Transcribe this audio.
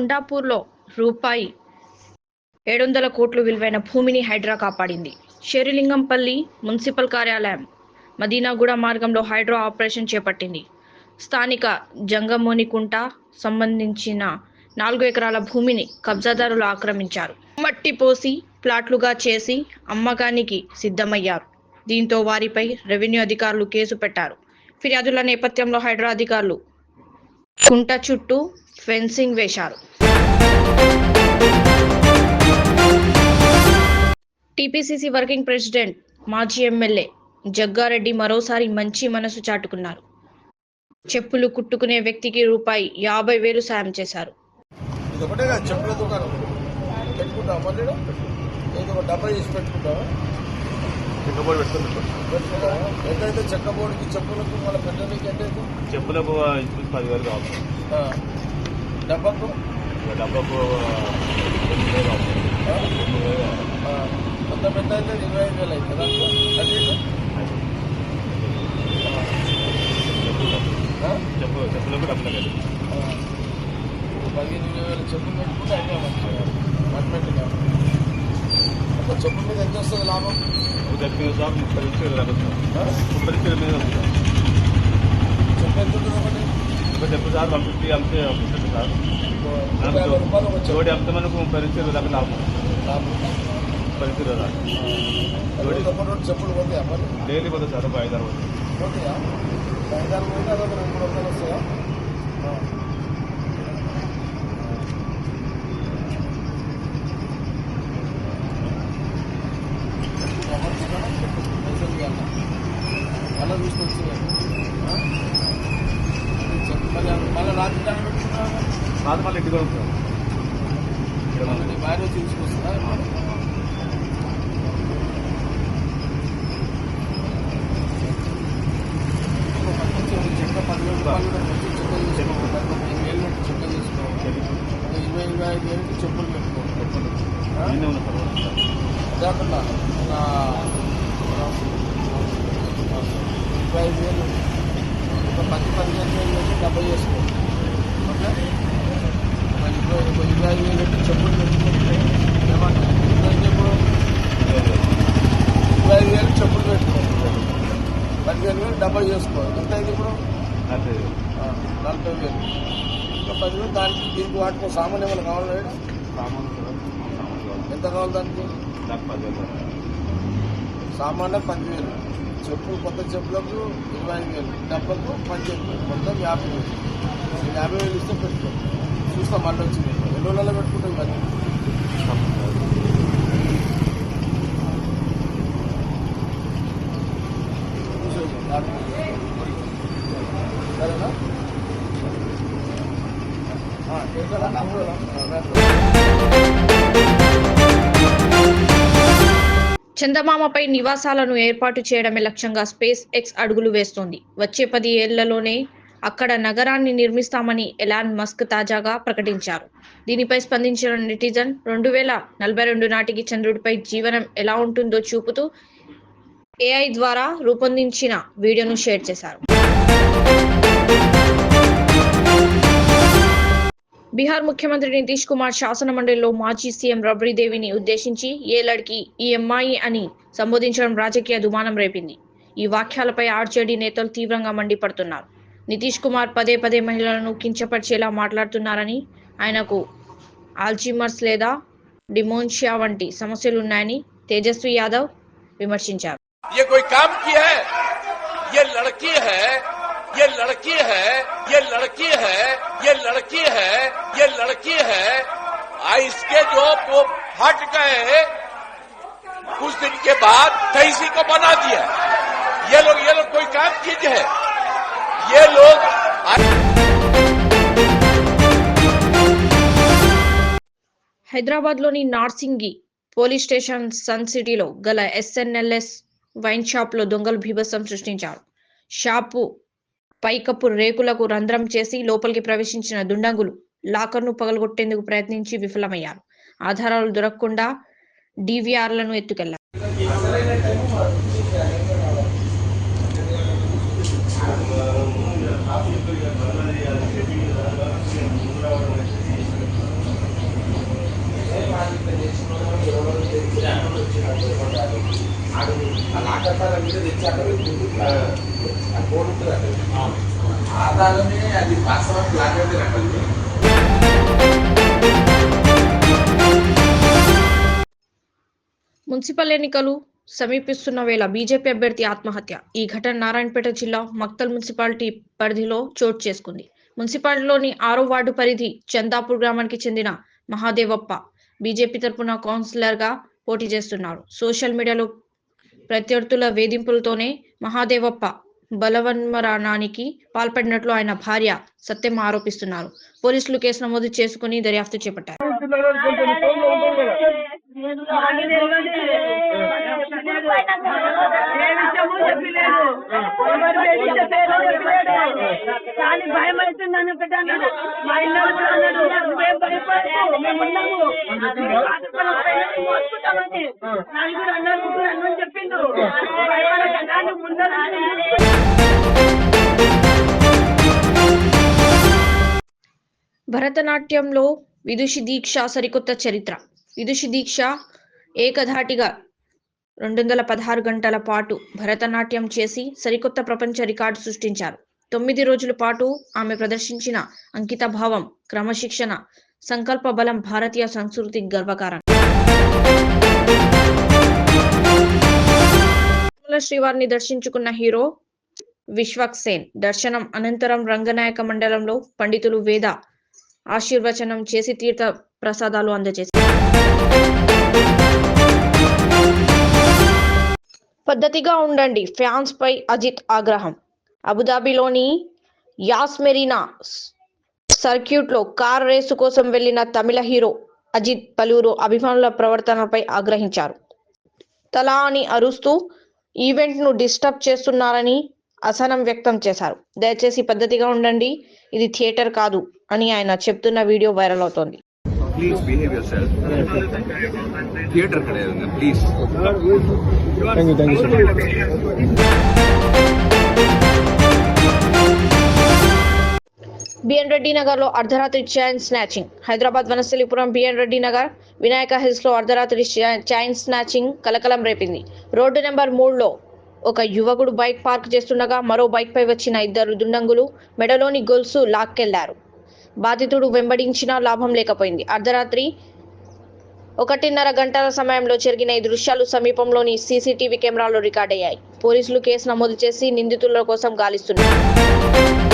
కొండాపూర్లో రూపాయి 700 కోట్లు విలువైన భూమిని హైడ్రా కాపాడింది. షేరిలింగంపల్లి మున్సిపల్ కార్యాలయం మదీనాగూడ మార్గంలో హైడ్రా ఆపరేషన్ చేపట్టింది. స్థానిక జంగమోనికుంట సంబంధించిన 4 ఎకరాల భూమిని కబ్జాదారులు ఆక్రమించారు. మట్టి పోసి ప్లాట్లుగా చేసి అమ్మకానికి సిద్ధమయ్యారు. దీంతో వారిపై రెవెన్యూ అధికారులు కేసు పెట్టారు. ఫిర్యాదుల నేపథ్యంలో హైడ్రా అధికారులు కుంట చుట్టూ ఫెన్సింగ్ వేశారు. టీపీసీసీ వర్కింగ్ ప్రెసిడెంట్ మాజీ ఎమ్మెల్యే జగ్గారెడ్డి మరోసారి మంచి మనసు చాటుకున్నారు. చెప్పులు కుట్టుకునే వ్యక్తికి రూపాయి 50,000 సాయం చేశారు. ఎంతైతే చెక్కబోర్డుకి చెప్పులకు మన పెట్టడానికి ఎంతైతే చెప్పులకు 10,000 కావాలి. డబ్బాకు 9,000 కావాలి. మొత్తం ఎంత అయితే 25,000 అవుతుంది. చెప్పులకు డబ్బులు 15,000 చెప్పులు పెట్టుకుంటే అయితే మంచిగా గవర్నమెంట్ ఒక చెప్పు మీద ఎంత వస్తుంది లాభం? 30 సార్ 30 నుంచి 20 మీద చెప్పు ఎంత ఉంటుంది? ఒకటి చెప్పు సార్ 150 అమ్మితే సార్ జోడి అమ్మితే మనకు 30 నుంచి 20 దాకా లాభం. 30 నుంచి 20 చెప్పులు పోతాయా మరి? డైలీ పోతుంది సార్. ఒక 5-6 పోతాయా? 5-6 పోతే అదొక 200 వస్తాయా? అలా తీసుకొచ్చి మళ్ళీ రాత్రి దాన్ని పెట్టుకున్నాను. కాదు మళ్ళీ ఇంటికి వస్తాం. భార్య వచ్చి తీసుకొస్తుందా? చెక్క 10,000 రూపాయలు చెక్క చేసుకోవాలి. 8,000 చెక్క చేసుకోవాలి. 20,000 చెప్పులు పెట్టుకోవాలి. కాకుండా 25,000 ఒక 10-15,000 డబ్బులు చేసుకోవాలి. ఓకే, 25,000 చెప్పులు పెట్టుకుంటే ఏమంటారు? 25,000 చెప్పులు పెట్టుకోవాలి. 15,000 డబ్బులు చేసుకోవాలి. ఎంత అయింది ఇప్పుడు? 40,000. ఇంకా 10,000 దానికి దీనికి వాటికో సామాన్ ఏమైనా కావాలి? ఎంత కావాలి దానికి? సామాన్య 10,000, చెప్పులు కొత్త చెప్పులకు 25,000, డబ్బకు 15,000, మొత్తం 50,000. 50,000 ఇస్తే పెట్టుకో. చూస్తాం మళ్ళీ వచ్చింది. 2 రోజులలో పెట్టుకుంటాం ఇవన్నీ. సరేనా? చందమామపై నివాసాలను ఏర్పాటు చేయడమే లక్ష్యంగా స్పేస్ ఎక్స్ అడుగులు వేస్తోంది. వచ్చే 10 ఏళ్లలోనే అక్కడ నగరాన్ని నిర్మిస్తామని ఎలాన్ మస్క్ తాజాగా ప్రకటించారు. దీనిపై స్పందించిన నెటిజన్ 2042 నాటికి చంద్రుడిపై జీవనం ఎలా ఉంటుందో చూపుతూ AI ద్వారా రూపొందించిన వీడియోను షేర్ చేశారు. బీహార్ ముఖ్యమంత్రి నితీష్ కుమార్ శాసన మండలిలో మాజీ సీఎం రబ్రీ దేవిని ఉద్దేశించి ఏ లడ్కి ఈ అమ్మాయి అని సంబోధించడం రాజకీయ దుమానం రేపింది. ఈ వాక్యాలపై ఆర్జేడీ నేతలు తీవ్రంగా మండిపడుతున్నారు. నితీష్ కుమార్ పదే పదే మహిళలను కించపరిచేలా మాట్లాడుతున్నారని, ఆయనకు ఆల్జీమర్స్ లేదా డిమోన్షియా వంటి సమస్యలున్నాయని తేజస్వి యాదవ్ విమర్శించారు. ये कोई काम किया है? ये लड़की है, ये लड़की है, ये लड़की है, ये लड़की है, ये लड़की है। इसके जो वो हट गए कुछ दिन के बाद तहसी को बना दिया। ये लोग कोई काम कीजिए है? ये लोग హైదరాబాద్లోని నార్సింగి పోలీస్ స్టేషన్ సన్ సిటీలో గల SNLS వైన్ షాప్లో దొంగలు బీభత్సం సృష్టించారు. షాపు పైకప్పు రేకులకు రంధ్రం చేసి లోపలికి ప్రవేశించిన దుండగులు లాకర్ను పగలగొట్టేందుకు ప్రయత్నించి విఫలమయ్యారు. ఆధారాలు దొరకకుండా DVRలను ఎత్తుకెళ్లారు. ఆధారమే అది వాస్తవానికి లాగేది రండి. మున్సిపల్ ఎన్నికలు సమీపిస్తున్న వేళ బీజేపీ అభ్యర్థి ఆత్మహత్య. ఈ ఘటన నారాయణపేట జిల్లా మక్తల్ మున్సిపాలిటీ పరిధిలో చోటు చేసుకుంది. మున్సిపాలిటీలోని 6వ వార్డు పరిధి చందాపూర్ గ్రామానికి చెందిన మహాదేవప్ప బీజేపీ తరపున కౌన్సిలర్గా పోటీ చేస్తున్నారు. సోషల్ మీడియాలో ప్రత్యర్థుల వేధింపులతోనే మహాదేవప్ప బలవన్మరణానికి పాల్పడినట్లు ఆయన భార్య సత్యం ఆరోపిస్తున్నారు. పోలీసులు కేసు నమోదు చేసుకుని దర్యాప్తు చేపట్టారు. భయం అవుతుందని పెట్టాను. మా ఇల్లు అన్నాడు మేమున్నాము మోసుకుంటామని నలుగురు అన్నారు చెప్పిండు. భరతనాట్యంలో విదుషి దీక్ష సరికొత్త చరిత్ర. విదుషి దీక్ష ఏకధాటిగా 216 గంటల పాటు భరతనాట్యం చేసి సరికొత్త ప్రపంచ రికార్డు సృష్టించారు. 9 రోజుల పాటు ఆమె ప్రదర్శించిన అంకిత భావం, క్రమశిక్షణ, సంకల్ప బలం భారతీయ సంస్కృతి గర్వకారణం. శ్రీవారిని దర్శించుకున్న హీరో విశ్వక్ సేన్ దర్శనం అనంతరం రంగనాయక మండలంలో పండితులు వేద ఆశీర్వచనం చేసి తీర్థ ప్రసాదాలు అందజేశారు. పద్ధతిగా ఉండండి, ఫ్యాన్స్ పై అజిత్ ఆగ్రహం. అబుదాబిలోని యాస్ మెరీనా సర్క్యూట్ లో కార్ రేసు కోసం వెళ్లిన తమిళ హీరో అజిత్ పలువురు అభిమానుల ప్రవర్తనపై ఆగ్రహించారు. తలా అని అరుస్తూ ఈవెంట్ ను డిస్టర్బ్ చేస్తున్నారని అసహనం వ్యక్తం చేశారు. దయచేసి పద్ధతిగా ఉండండి, ఇది థియేటర్ కాదు అని ఆయన చెప్తున్న వీడియో వైరల్ అవుతోంది. Please behave yourself. Theater kadayadunga, please. Thank you so much. BN Reddy Nagar లో అర్ధరాత్రి chain snatching. Hyderabad Vanasthalipuram BN Reddy Nagar Vinayaka Hills లో అర్ధరాత్రి చైన్ స్నాచింగ్ కలకలం రేపింది. రోడ్డు నెంబర్ 3లో ఒక యువకుడు బైక్ పార్క్ చేస్తుండగా మరో బైక్ పై వచ్చిన 2 దుండంగులు మెడలోని గొలుసు లాక్కెళ్లారు. బాధితుడు వెంబడించినా లాభం లేకపోయింది. అర్ధరాత్రి 1:30 గంటల సమయంలో జరిగిన ఈ దృశ్యాలు సమీపంలోని సీసీటీవీ కెమెరాలో రికార్డయ్యాయి. పోలీసులు కేసు నమోదు చేసి నిందితుల కోసం గాలిస్తున్నారు.